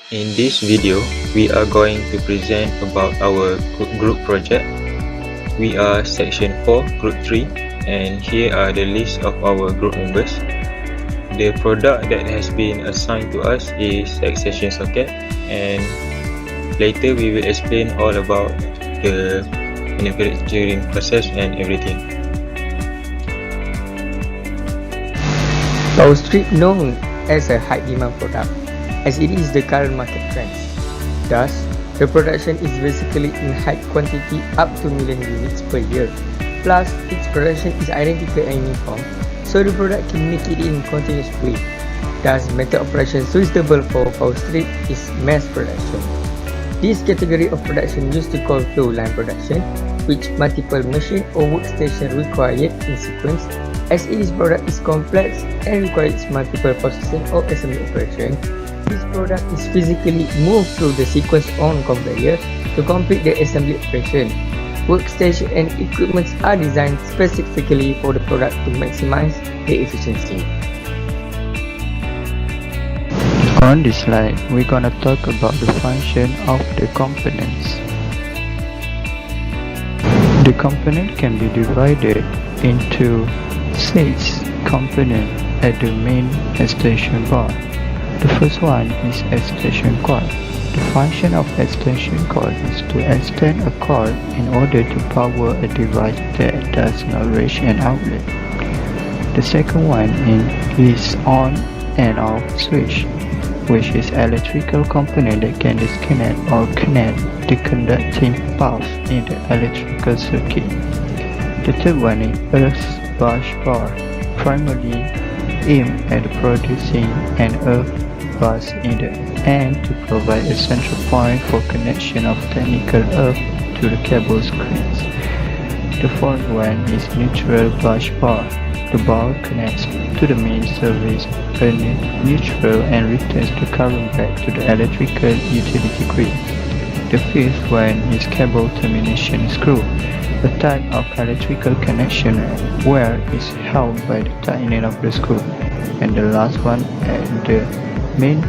In this video, we are going to present about our group project. We are section 4, group 3, and here are the list of our group members. The product that has been assigned to us is extension socket, and later we will explain all about the manufacturing process and everything. Power strip known as a high demand product, as it is the current market trend. Thus, the production is basically in high quantity up to million units per year. Plus, its production is identical and uniform, so the product can make it in continuous way. Thus, method of production suitable for power strip is mass production. This category of production used to call flow line production, which multiple machine or workstation required in sequence. As each product is complex and requires multiple processing or assembly operation, this product is physically moved through the sequence on conveyor to complete the assembly operation. Workstation and equipments are designed specifically for the product to maximize the efficiency. On this slide, we're gonna talk about the function of the components. The component can be divided into 6 components at the main extension bar. The first one is extension cord. The function of extension cord is to extend a cord in order to power a device that does not reach an outlet. The second one is on and off switch, which is electrical component that can disconnect or connect the conducting path in the electrical circuit. The third one is earth bus bar, primarily aimed at producing an earth bus in the end to provide a central point for connection of technical earth to the cable screens. The fourth one is neutral bus bar. The bar connects to the main service, earning neutral and returns the current back to the electrical utility grid. The fifth one is cable termination screw, a type of electrical connection where it's held by the tightening of the screw. And the last one at the main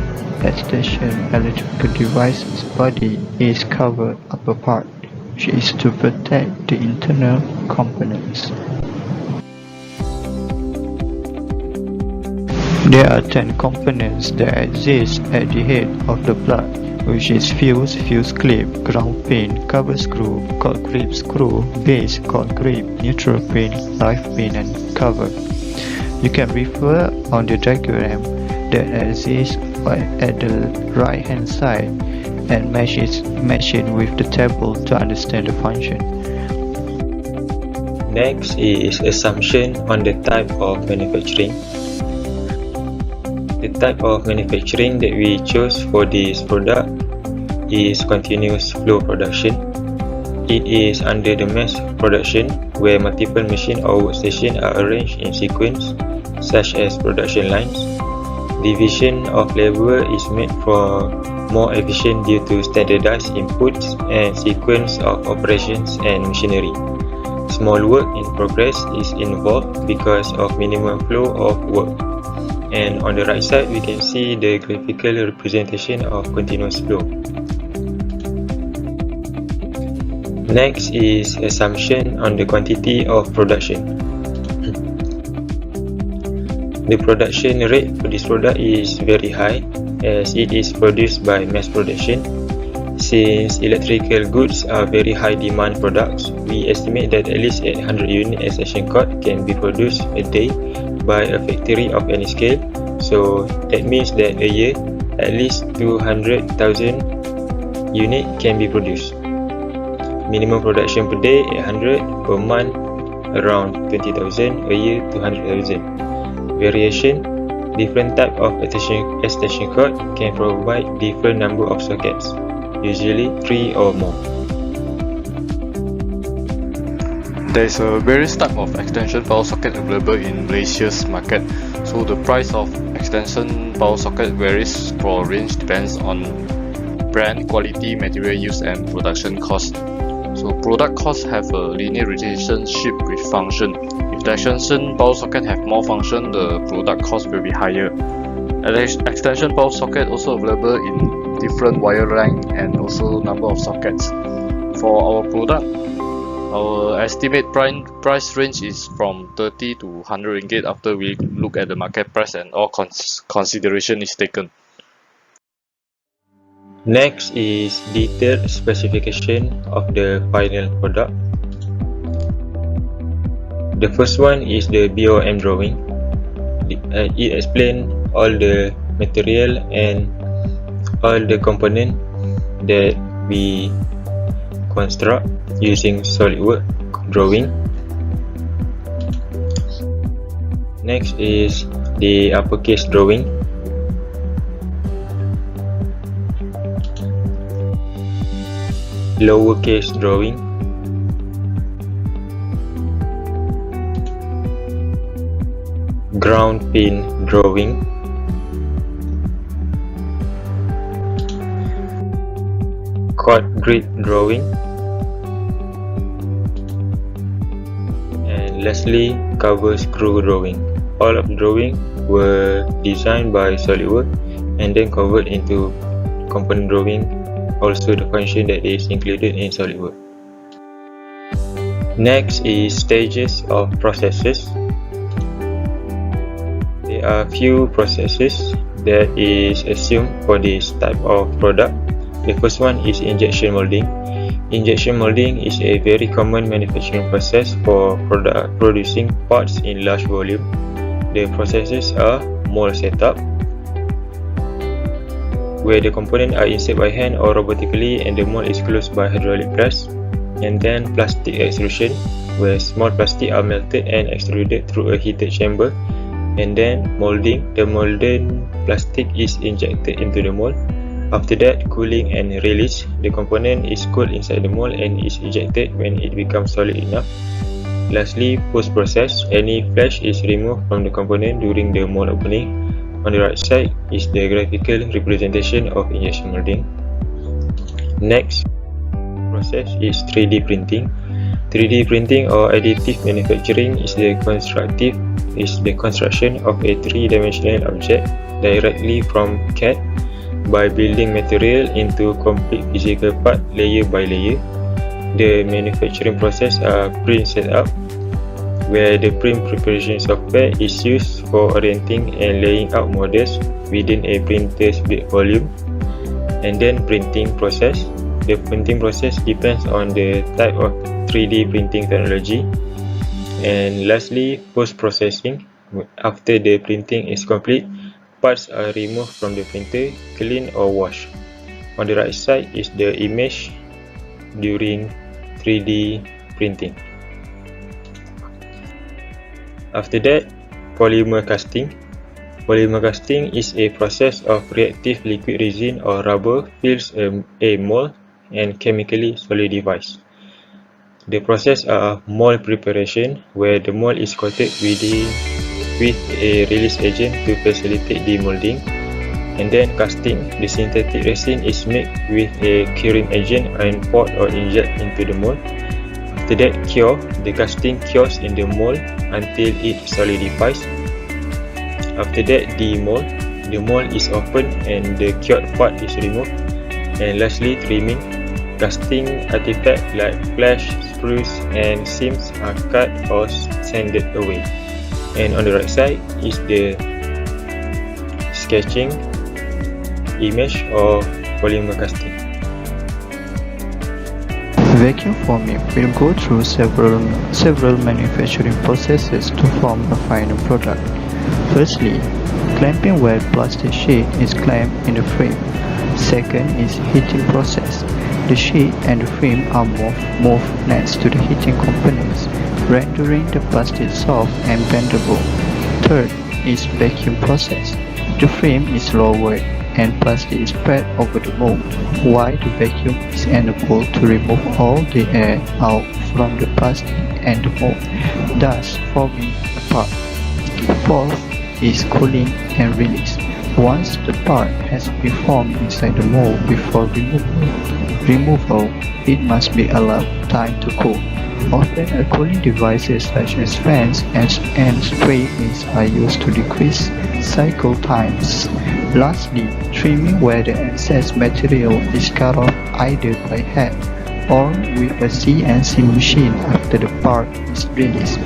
extension electrical device's body is covered upper part, which is to protect the internal components. There are 10 components that exist at the head of the plug, which is fuse clip, ground pin, cover screw, cord grip screw, base, cord grip, neutral pin, live pin, and cover. You can refer on the diagram that exists at the right hand side and match it with the table to understand the function. Next is assumption on the type of manufacturing. The type of manufacturing that we chose for this product is continuous flow production. It is under the mass production where multiple machine or workstation are arranged in sequence, such as production lines. Division of labor is made for more efficient due to standardized inputs and sequence of operations and machinery. Small work in progress is involved because of minimum flow of work. And on the right side, we can see the graphical representation of continuous flow. Next is assumption on the quantity of production. The production rate for this product is very high as it is produced by mass production. Since electrical goods are very high demand products, we estimate that at least 800 unit extension cord can be produced a day by a factory of any scale. So that means that a year at least 200,000 unit can be produced. Minimum production per day 800, per month around 20,000, a year 200,000. Variation: different type of extension cord can provide different number of sockets, usually 3 or more. There is a various type of extension power socket available in Malaysia's market. So the price of extension power socket varies for range depends on brand, quality, material used, and production cost. So product costs have a linear relationship with function. If the extension power socket have more function, the product cost will be higher. Extension power socket also available in different wire length and also number of sockets. For our product, our estimate price range is from 30 to 100 ringgit after we look at the market price and all consideration is taken. Next is detailed specification of the final product. The first one is the BOM drawing. It explains all the material and all the component that we construct using SolidWorks drawing. Next is the uppercase drawing. Lowercase drawing. Ground pin drawing. Chord grid drawing. And lastly, cover screw drawing. All of the drawing were designed by SolidWorks and then converted into component drawing, also the function that is included in SolidWorks. Next is stages of processes. There are few processes that is assumed for this type of product. The first one is injection molding. Injection molding is a very common manufacturing process for producing parts in large volume. The processes are mold setup, where the components are inserted by hand or robotically and the mold is closed by hydraulic press, and then plastic extrusion, where small plastic are melted and extruded through a heated chamber, and then molding. The molded plastic is injected into the mold. After that, cooling and release. The component is cooled inside the mold and is ejected when it becomes solid enough. Lastly, post-process. Any flesh is removed from the component during the mold opening. On the right side is the graphical representation of injection molding. Next process is 3D printing. 3D printing or additive manufacturing is the construction of a three-dimensional object directly from CAD by building material into complete physical part layer by layer. The manufacturing process are print setup, where the print preparation software is used for orienting and laying out models within a printer's build volume, and then printing process. The printing process depends on the type of 3D printing technology. And lastly, post-processing. After the printing is complete, parts are removed from the printer, cleaned or washed. On the right side is the image during 3D printing. After that, polymer casting. Polymer casting is a process of reactive liquid resin or rubber fills a mold and chemically solidifies. The process are mold preparation, where the mold is coated with a release agent to facilitate demolding, and then casting. The synthetic resin is made with a curing agent and poured or injected into the mold. After that, cure. The casting cures in the mold until it solidifies. After that, demold. The mold is opened and the cured part is removed. And lastly, trimming. Casting artifacts like flash, screws and seams are cut or sanded away. And on the right side is the sketching image or polymer casting. Vacuum forming will go through several manufacturing processes to form a final product. Firstly, clamping, where plastic sheet is clamped in the frame. Second is heating process. The sheet and the frame are moved next to the heating components, rendering the plastic soft and bendable. Third is vacuum process. The frame is lowered and plastic is spread over the mold, while the vacuum is enabled to remove all the air out from the plastic and the mold, thus forming a part. Fourth is cooling and release. Once the part has been formed inside the mold before removal, it must be allowed time to cool. Often a cooling devices such as fans and spray mist are used to decrease cycle times. Lastly, trimming where the excess material is cut off either by hand or with a CNC machine after the part is released.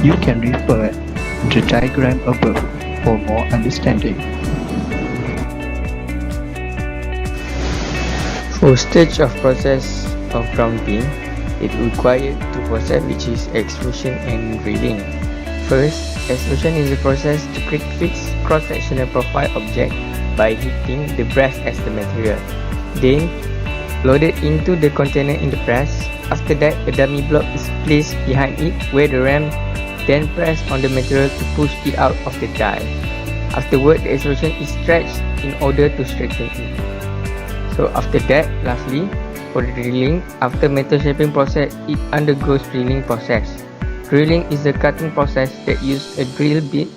You can refer to the diagram above for more understanding. For stage of process of grounding, it requires two processes, which is extrusion and drilling. First, extrusion is a process to create fixed cross-sectional profile object by heating the brass as the material. Then, loaded into the container in the press. After that, a dummy block is placed behind it where the ram then press on the material to push it out of the die. Afterward, the extrusion is stretched in order to straighten it. So after that, lastly, for the drilling, after metal shaping process, it undergoes drilling process. Drilling is the cutting process that uses a drill bit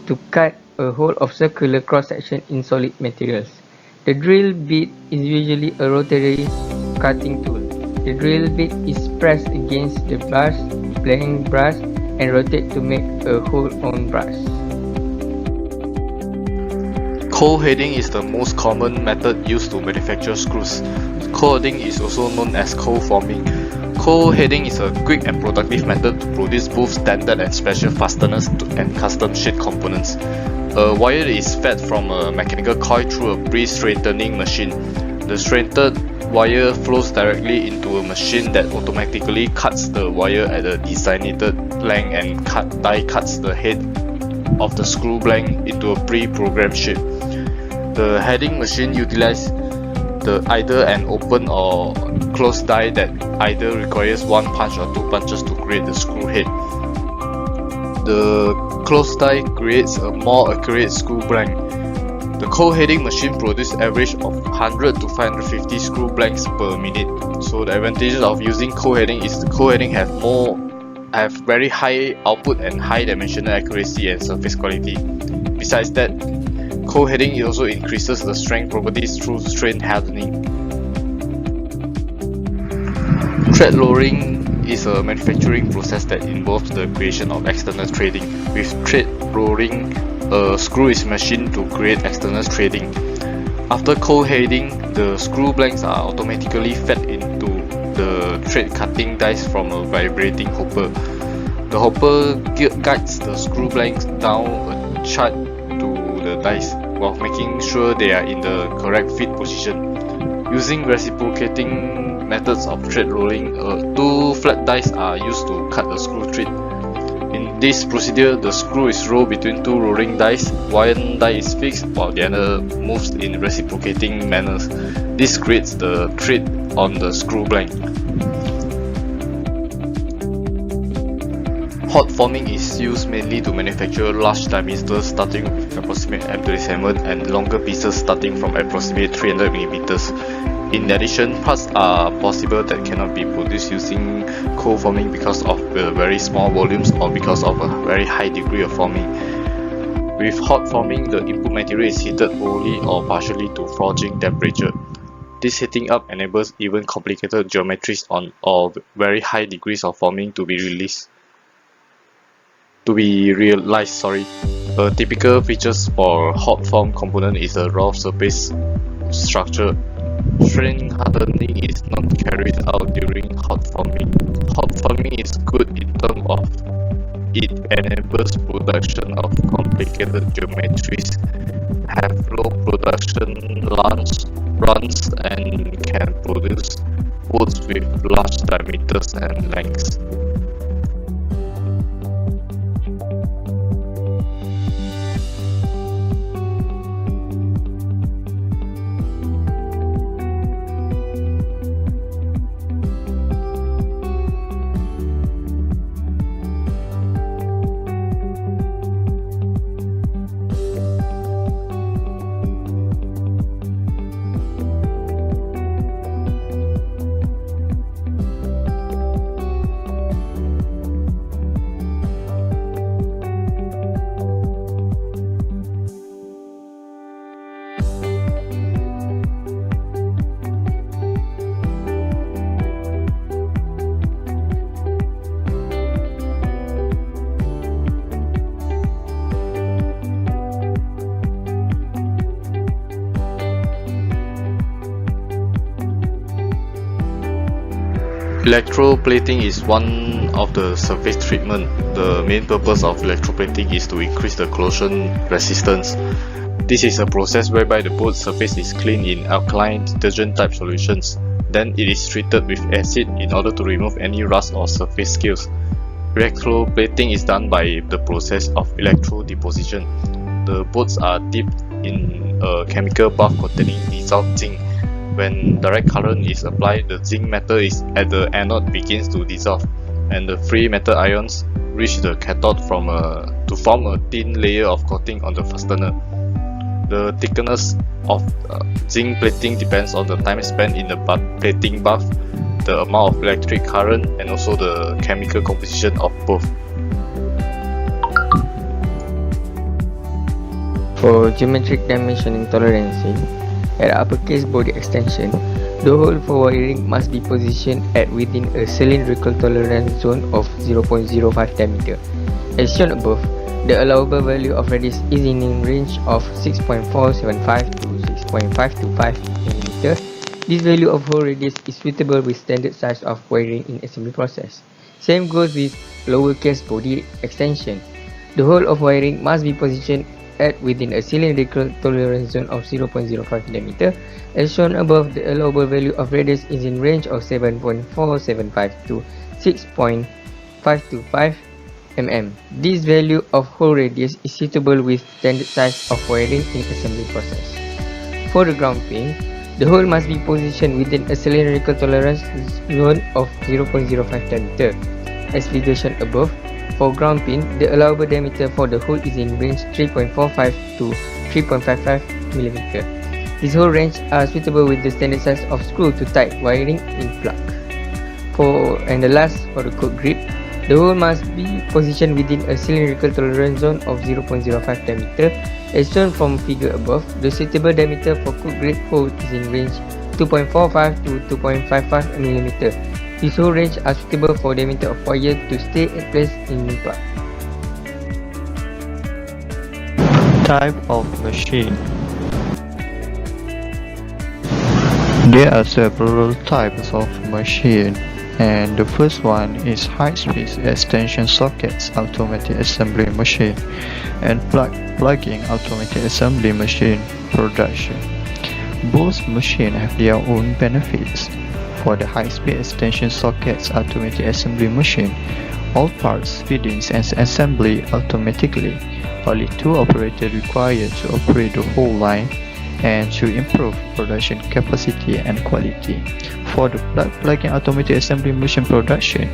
to cut a hole of circular cross-section in solid materials. The drill bit is usually a rotary cutting tool. The drill bit is pressed against the blank brass and rotated to make a hole on brass. Cold heading is the most common method used to manufacture screws. Cold heading is also known as cold forming. Cold heading is a quick and productive method to produce both standard and special fasteners and custom shade components. A wire is fed from a mechanical coil through a pre-straightening machine. The straightened wire flows directly into a machine that automatically cuts the wire at a designated length and die cuts the head of the screw blank into a pre-programmed shape. The heading machine utilizes either an open or closed die that either requires one punch or two punches to create the screw head. The closed die creates a more accurate screw blank. The cold heading machine produces average of 100 to 550 screw blanks per minute. So the advantages of using cold heading is the cold heading have very high output and high dimensional accuracy and surface quality. Besides that, cold heading also increases the strength properties through strain hardening. Thread lowering is a manufacturing process that involves the creation of external threading. With thread lowering, a screw is machined to create external threading. After cold heading, the screw blanks are automatically fed into the thread cutting dies from a vibrating hopper. The hopper guides the screw blanks down a chart to the dies while making sure they are in the correct fit position. Using reciprocating methods of thread rolling, two flat dies are used to cut a screw thread. In this procedure, the screw is rolled between two rolling dies. One die is fixed while the other moves in reciprocating manners. This creates the thread on the screw blank. Hot forming is used mainly to manufacture large diameters starting with approximate M27 and longer pieces starting from approximate 300 mm. In addition, parts are possible that cannot be produced using cold forming because of the very small volumes or because of a very high degree of forming. With hot forming, the input material is heated wholly or partially to forging temperature. This heating up enables even complicated geometries or very high degrees of forming to be realized. A typical features for hot form component is a raw surface structure. Strain hardening is not carried out during hot forming. Hot forming is good in terms of it enables production of complicated geometries, have low production runs and can produce boats with large diameters and lengths. Electroplating is one of the surface treatment. The main purpose of electroplating is to increase the corrosion resistance. This is a process whereby the boat surface is cleaned in alkaline detergent type solutions. Then it is treated with acid in order to remove any rust or surface scales. Electroplating is done by the process of electrodeposition. The boats are dipped in a chemical bath containing dissolved zinc. When direct current is applied, the zinc metal is at the anode begins to dissolve, and the free metal ions reach the cathode to form a thin layer of coating on the fastener. The thickness of zinc plating depends on the time spent in the plating bath, the amount of electric current, and also the chemical composition of both. For geometric dimensioning tolerancing, at uppercase body extension, the hole for wiring must be positioned at within a cylindrical tolerance zone of 0.05 diameter. As shown above, the allowable value of radius is in range of 6.475 to 6.525 mm. This value of hole radius is suitable with standard size of wiring in assembly process. Same goes with lowercase body extension. The hole of wiring must be positioned at within a cylindrical tolerance zone of 0.05 diameter. As shown above, the allowable value of radius is in range of 7.475 to 6.525 mm. This value of hole radius is suitable with standard size of wiring in assembly process. For the ground pin, the hole must be positioned within a cylindrical tolerance zone of 0.05 diameter. As figure shown above, for ground pin, the allowable diameter for the hole is in range 3.45 to 3.55 mm. This whole range are suitable with the standard size of screw to tight wiring in plug. And the last, for the coat grip, the hole must be positioned within a cylindrical tolerance zone of 0.05 diameter. As shown from figure above, the suitable diameter for coat grip hole is in range 2.45 to 2.55 mm. This whole range are suitable for diameter of wire to stay in place in the plug. Type of machine. There are several types of machine, and the first one is high-speed extension sockets automatic assembly machine and plugging automatic assembly machine production. Both machines have their own benefits. For the high-speed extension sockets automatic assembly machine, all parts fittings and assembly automatically. Only 2 operators required to operate the whole line and to improve production capacity and quality. For the plugging automatic assembly machine production,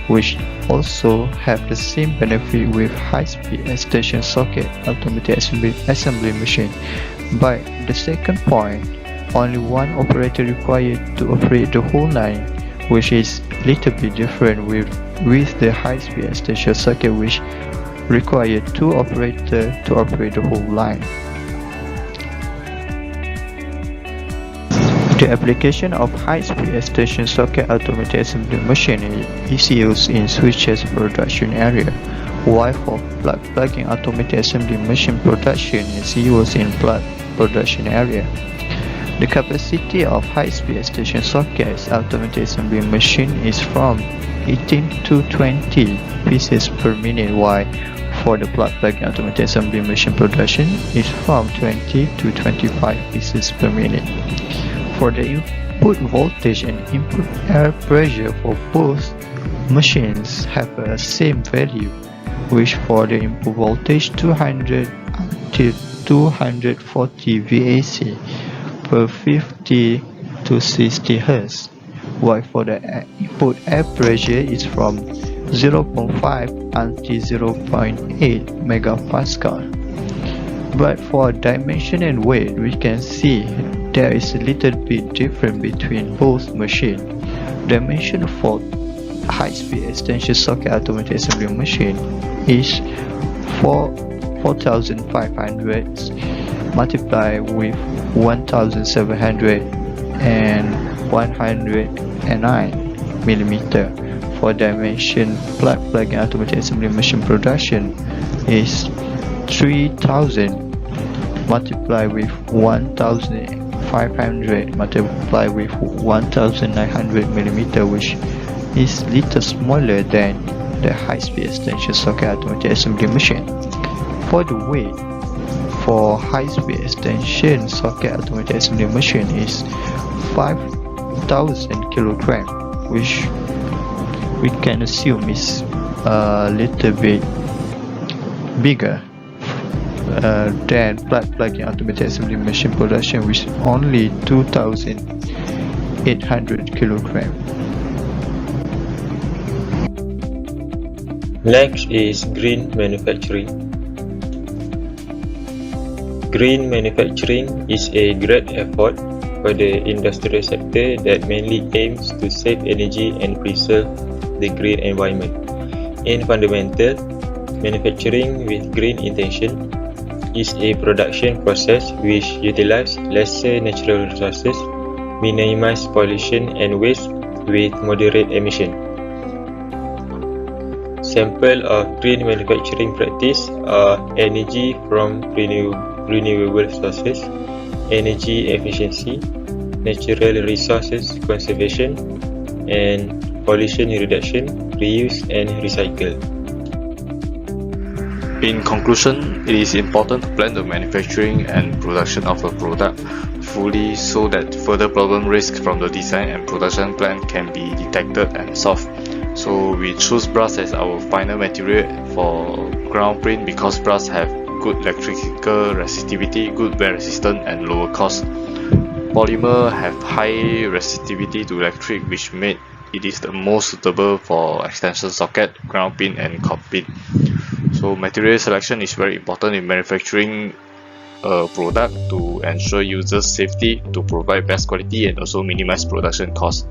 which also have the same benefit with high-speed extension socket automatic assembly machine. But the second point, only 1 operator required to operate the whole line, which is little bit different with the high-speed extension socket, which require 2 operators to operate the whole line. The application of high-speed extension socket automatic assembly machine is used in switches production area, while for plugging automatic assembly machine production is used in plug production area. The capacity of high-speed extension sockets automatic assembly machine is from 18 to 20 pieces per minute, while for the plugging automatic assembly machine production is from 20 to 25 pieces per minute. For the input voltage and input air pressure for both machines have a same value, which for the input voltage 200 to 240 VAC per 50 to 60 Hz, while for the input air pressure is from 0.5 until 0.8 megapascal. But for dimension and weight, we can see there is a little bit different between both machines. Dimension for high-speed extension socket automatic assembly machine is 4,500 multiplied with 1,700 and 109 mm. For dimension plugging automatic assembly machine production is 3,000 multiplied with 1,400 500 multiplied with 1900 mm, which is little smaller than the high-speed extension socket automatic assembly machine. For the weight for high-speed extension socket automatic assembly machine is 5,000 kg, which we can assume is a little bit bigger than plug-in automatic assembly machine production, which is only 2,800 kg. Next is green manufacturing. Green manufacturing is a great effort for the industrial sector that mainly aims to save energy and preserve the green environment. In fundamental, manufacturing with green intention is a production process which utilizes lesser natural resources, minimize pollution and waste with moderate emission. Sample of green manufacturing practice are energy from renewable sources, energy efficiency, natural resources conservation, and pollution reduction, reuse and recycle. In conclusion, it is important to plan the manufacturing and production of a product fully so that further problem risks from the design and production plan can be detected and solved. So we choose brass as our final material for ground print because brass have good electrical resistivity, good wear resistance and lower cost. Polymer have high resistivity to electric, which made it is the most suitable for extension socket, ground pin and cord pin. So material selection is very important in manufacturing a product to ensure users' safety, to provide best quality and also minimize production cost.